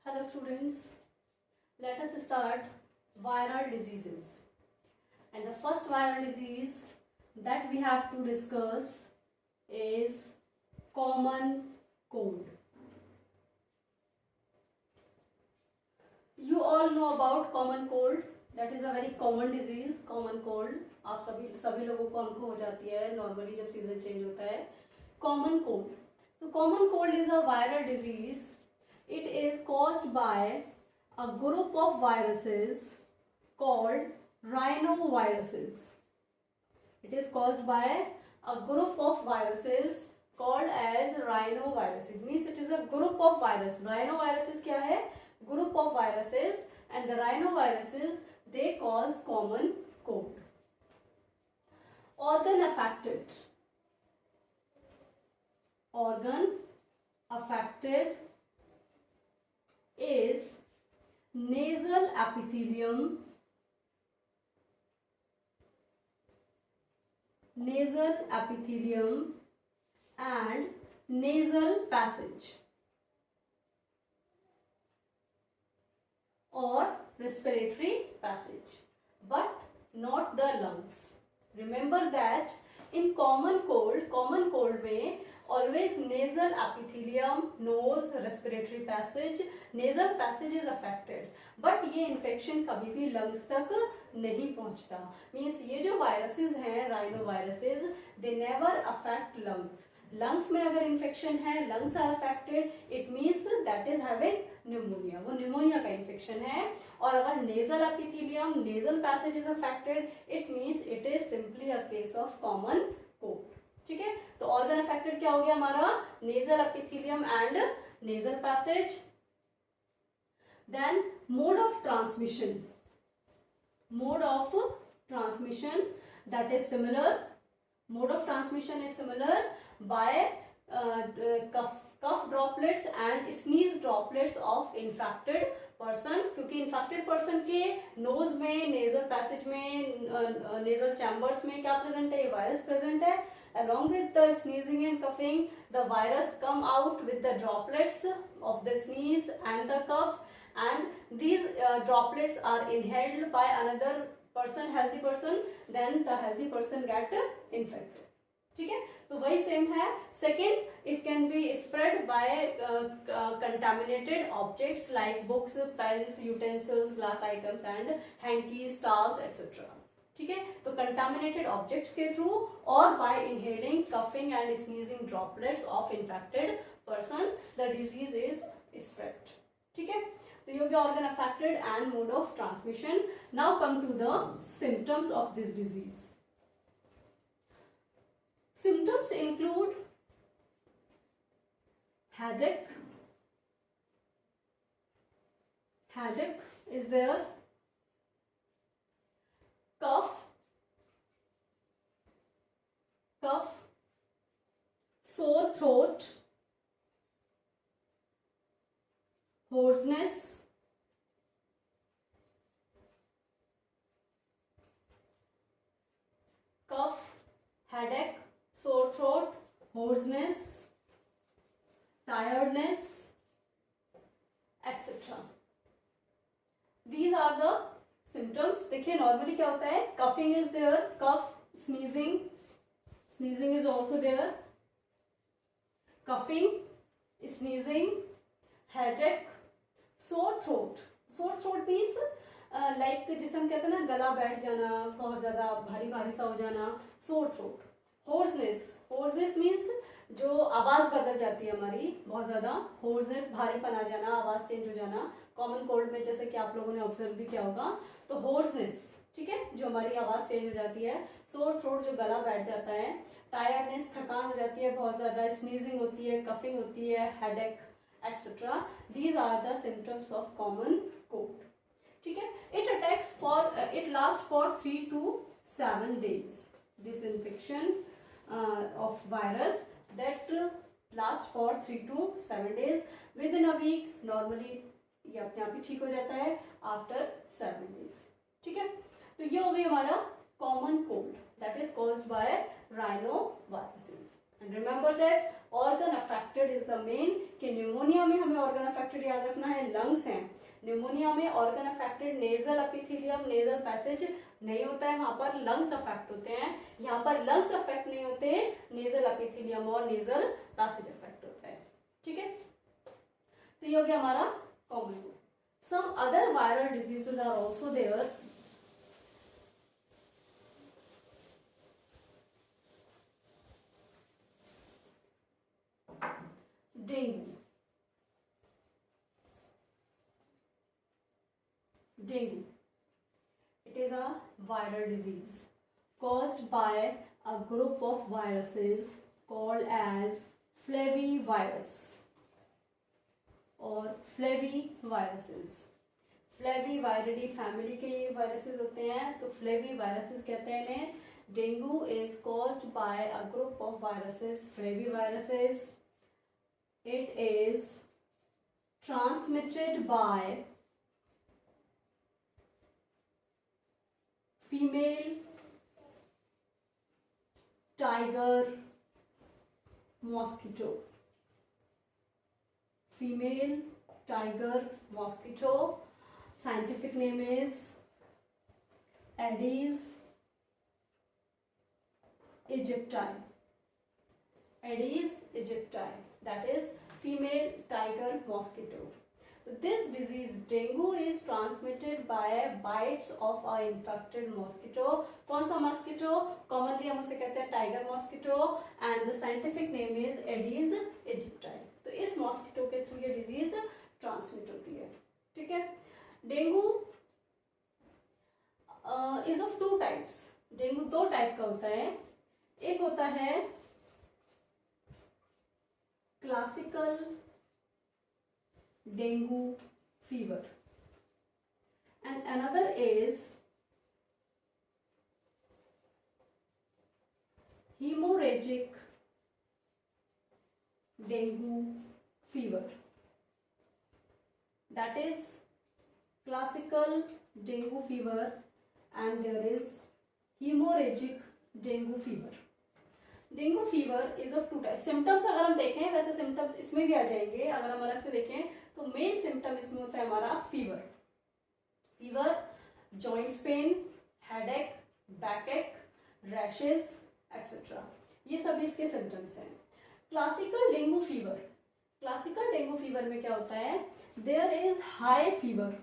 Hello students, let us start viral diseases. And the first viral disease that we have to discuss is common cold. You all know about common cold. That is a very common disease, common cold. आप सभी लोगों को हमको हो जाती है normally जब season change होता है. Common cold. So common cold is a viral disease. It is caused by a group of viruses called rhinoviruses. It is caused by a group of viruses called as rhinoviruses. Means it is a group of virus. Rhinoviruses क्या है? Group of viruses, and the rhinoviruses, they cause common cold. Organ affected. Organ affected is nasal epithelium, and nasal passage or respiratory passage, but not the lungs. Remember that in common cold में always nasal epithelium, nose, respiratory passage, nasal passage is affected, but ये infection कभी भी lungs तक नहीं पहुंचता. Means ये जो viruses हैं rhinoviruses, they never affect lungs. Lungs में अगर infection है, lungs are affected, it means that is having pneumonia. वो pneumonia का infection है. और अगर nasal epithelium, nasal passage is affected, it means it is simply a case of common cold. ठीक है, तो ऑर्गन अफेक्टेड क्या हो गया हमारा? Nasal epithelium and nasal passage. Then mode of transmission that is similar. Mode of transmission is similar by cough droplets and sneeze droplets of infected person, क्योंकि infected person के nose में, nasal passage में, nasal chambers में क्या present है? ये virus present है. Along with the sneezing and coughing, the virus come out with the droplets of the sneeze and the coughs, and these droplets are inhaled by another person, healthy person, then the healthy person get infected. ठीक है, तो वही same है. Second, it can be spread by contaminated objects like books, pens, utensils, glass items and hankies, towels, etc. ठीक है, तो contaminated objects के through और by inhaling, coughing and sneezing droplets of infected person the disease is spread. ठीक है, तो ये हो गया organ affected and mode of transmission. Now come to the symptoms of this disease. Symptoms include headache is there, cough, sore throat, hoarseness, cough, headache, sore throat, hoarseness, tiredness, etc. These are the symptoms. देखिए normally क्या होता है? Coughing is there, cough, sneezing is also there, coughing, sneezing, headache, sore throat means like जिसे हम कहते हैं ना गला बैठ जाना, बहुत ज्यादा भारी भारी सा हो जाना, सोर थ्रोट. होर्सनेस मीन्स जो आवाज बदल जाती है हमारी बहुत ज्यादा. होर्सनेस, भारीपन आ जाना, आवाज चेंज हो जाना. कॉमन कोल्ड में जैसे कि आप लोगों ने ऑब्जर्व भी किया होगा, तो होर्सनेस, ठीक है, जो हमारी आवाज चेंज हो जाती है. सोर थ्रोट, जो गला बैठ जाता है. टायर्डनेस, थकान हो जाती है बहुत ज्यादा. स्नीजिंग होती है, कफिंग होती है, headache etcetera. These are the symptoms of common cold. ठीक है, it last for 3 to 7 days. This infection of virus that lasts for 3 to 7 days. Within a week normally ये अपने आप ही ठीक हो जाता है आफ्टर 7 days. ठीक है, तो ये हो गई हमारा common cold that is caused by rhinoviruses. And remember that organ affected is the main, कि न्यूमोनिया में हमें ऑर्गन अफेक्टेड याद रखना है लंग्स हैं, न्यूमोनिया में organ affected nasal epithelium nasal passage नहीं होता है, वहां पर लंग्स अफेक्ट होते हैं, यहाँ पर लंग्स अफेक्ट नहीं होते, नेजल एपिथेलियम और नेजल पैसेज अफेक्ट होता है, ठीक है। तो ये हो गया हमारा common. Some other viral diseases are also there, dengue. Dengue. It is a viral disease caused by a group of viruses called as flavivirus or flaviviruses. Flaviviridae family के ये वायरसेस होते हैं, तो फ्लेविवायरसेस कहते हैं इन्हें। Dengue is caused by a group of viruses, flaviviruses. It is transmitted by female tiger mosquito. Female tiger mosquito. Scientific name is Aedes aegypti. Aedes aegypti. That is female tiger mosquito. So this disease dengue is transmitted by bites of a infected mosquito. कौन सा mosquito? Commonly हम उसे कहते हैं tiger mosquito and the scientific name is Aedes aegypti. तो इस mosquito के through ये disease transmit होती है, ठीक है। Dengue is of two types. Dengue दो टाइप का होता है, एक होता है classical dengue fever and another is hemorrhagic dengue fever. That is classical dengue fever and there is hemorrhagic dengue fever. Dengue fever is of two type. Symptoms अगर हम देखें, वैसे सिम्टम्स इसमें भी आ जाएंगे, अगर हम अलग से देखें तो मेन सिम्टम इसमें होता है हमारा fever. Fever, joints pain, headache, backache, rashes etcetera, ये सब इसके सिम्टम्स हैं. Classical dengue fever, classical dengue fever में क्या होता है, there is high fever,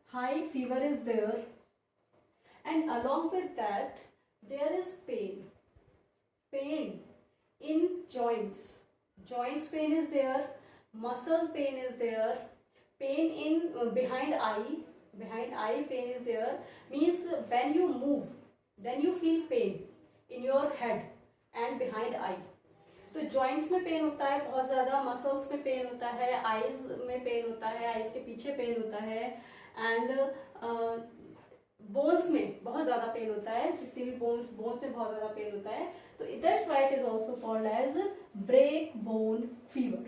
high fever is there and along with that there is pain, pain in joints, joints pain is there, muscle pain is there, pain in behind eye pain is there, means when you move then you feel pain in your head and behind eye. तो joints में pen होता है बहुत ज़्यादा, muscles में pen होता है, eyes में पेन होता है, आईज के पीछे पेन होता है एंड बोन्स में बहुत ज़्यादा पेन होता है, जितनी भी बोन्स में बहुत ज़्यादा पेन होता है. तो that's why it is also called as break bone fever.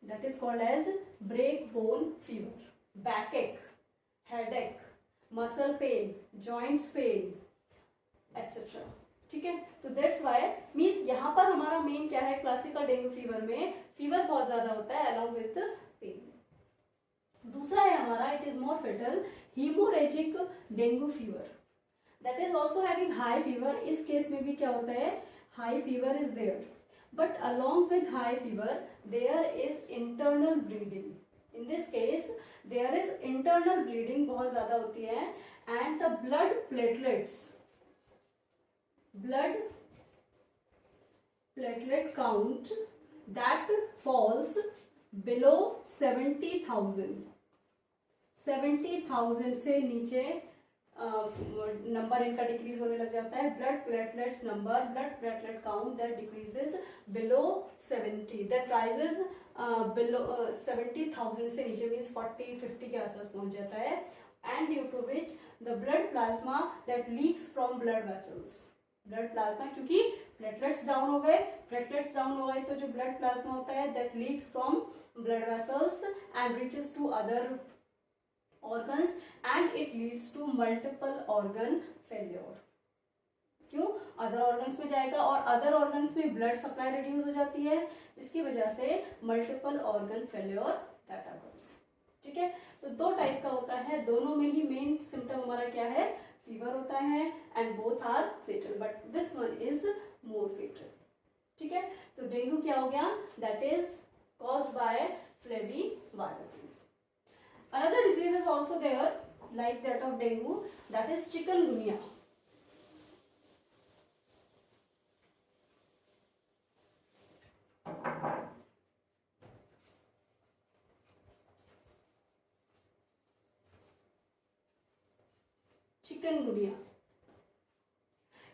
That is called as break bone fever. Backache, headache, muscle pain, joints pain etcetera, ठीक है. तो दैट्स व्हाई मीन्स यहाँ पर हमारा मेन क्या है, क्लासिकल डेंगू फीवर में fever बहुत ज़्यादा होता है अलॉन्ग विथ पेन. दूसरा है हमारा, it is more fatal, hemorrhagic dengue fever. That is also having high fever. इस केस में भी क्या होता है, high fever is there, but along with high fever there is internal bleeding. In this case there is internal bleeding बहुत ज्यादा होती है and the blood platelet count that falls below 70,000. 70,000 से नीचे नंबर इनका डिक्रीज होने लग जाता है. Blood platelets number, blood platelet count that decreases below 70, that rises below 70,000 से नीचे मीन्स 40-50 के आसपास पहुंच जाता है. And due to which the blood plasma that leaks from blood vessels. Blood plasma, क्योंकि प्लेटलेट्स डाउन हो गए तो जो ब्लड प्लाज्मा होता है that leaks from blood vessels and reaches to other organs and it leads to multiple organ failure. क्यों? Other organs में जाएगा और अदर ऑर्गन्स में ब्लड सप्लाई रिड्यूस हो जाती है, जिसकी वजह से multiple organ failure that happens. ठीक है, तो दो टाइप का होता है, दोनों में ही मेन सिम्टम हमारा क्या है? फीवर होता है and both are fatal, but this one is more fatal. ठीक है, तो डेंगू क्या हो गया? That is caused by flaviviruses. Another disease is also there like that of dengue, that is chikungunya. Chikungunya.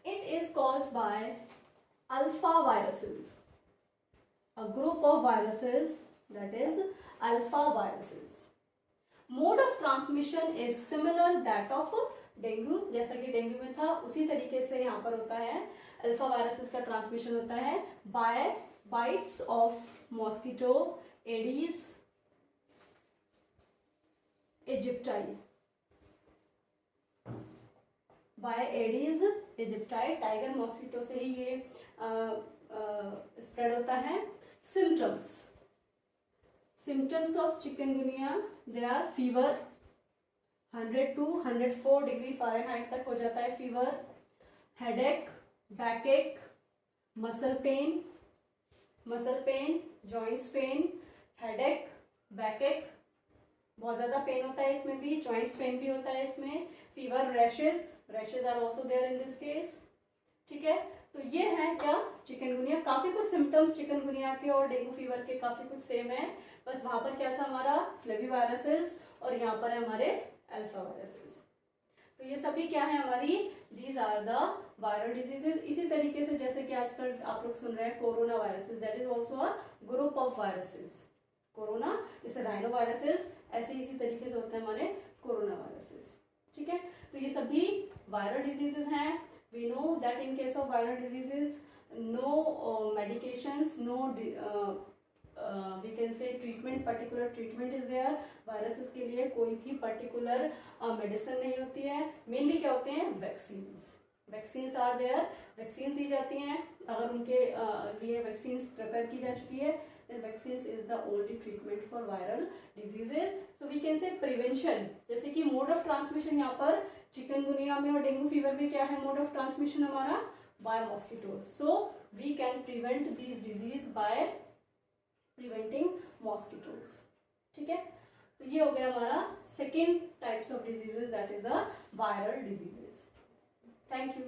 It is caused by alpha viruses. A group of viruses, that is alpha viruses. Mode of transmission is similar that of dengue, जैसा कि dengue में था उसी तरीके से यहाँ पर होता है। अल्फा वायरसेस का ट्रांसमिशन होता है by bites of mosquito Aedes aegypti, by Aedes aegypti, tiger mosquito से ही ये स्प्रेड होता है। symptoms of chikungunya, they are fever 100 to 104 degree Fahrenheit तक हो जाता है fever, headache, बैकएक, muscle pain, joints pain, headache, बैकएक, बहुत ज़्यादा पेन होता है इसमें भी, जॉइंट्स पेन भी होता है इसमें, fever, rashes are also there in this case. ठीक है, तो ये है क्या? चिकनगुनिया। काफी कुछ सिम्टम्स चिकनगुनिया के और डेंगू फीवर के काफी कुछ सेम है, बस वहां पर क्या था हमारा? फ्लेविवायरसेस और यहाँ पर है हमारे अल्फा वायरसेस। तो ये सभी क्या है हमारी? These are the viral diseases. इसी तरीके से जैसे कि आजकल आप लोग सुन रहे हैं corona viruses, that is also a group of viruses. Corona जैसे राइनो वायरसेस, ऐसे इसी तरीके से होते हैं हमारे कोरोना वायरसेस। ठीक है, तो ये सभी वायरल डिजीजेस हैं। We know that in case of viral diseases, no medications, no we can say treatment, particular treatment is there. Viruses के लिए कोई भी particular medicine नहीं होती है। Mainly क्या होते हैं? Vaccines. Vaccines are there. Vaccines दी जाती हैं। अगर उनके लिए vaccines prepare की जा चुकी है, then vaccines is the only treatment for viral diseases. So we can say prevention. जैसे कि mode of transmission यहाँ पर चिकनगुनिया में और डेंगू फीवर में क्या है मोड ऑफ ट्रांसमिशन हमारा? By mosquitoes. So we can prevent this disease by preventing mosquitoes. ठीक है, तो ये हो गया हमारा second types of diseases, that is the viral diseases. Thank you.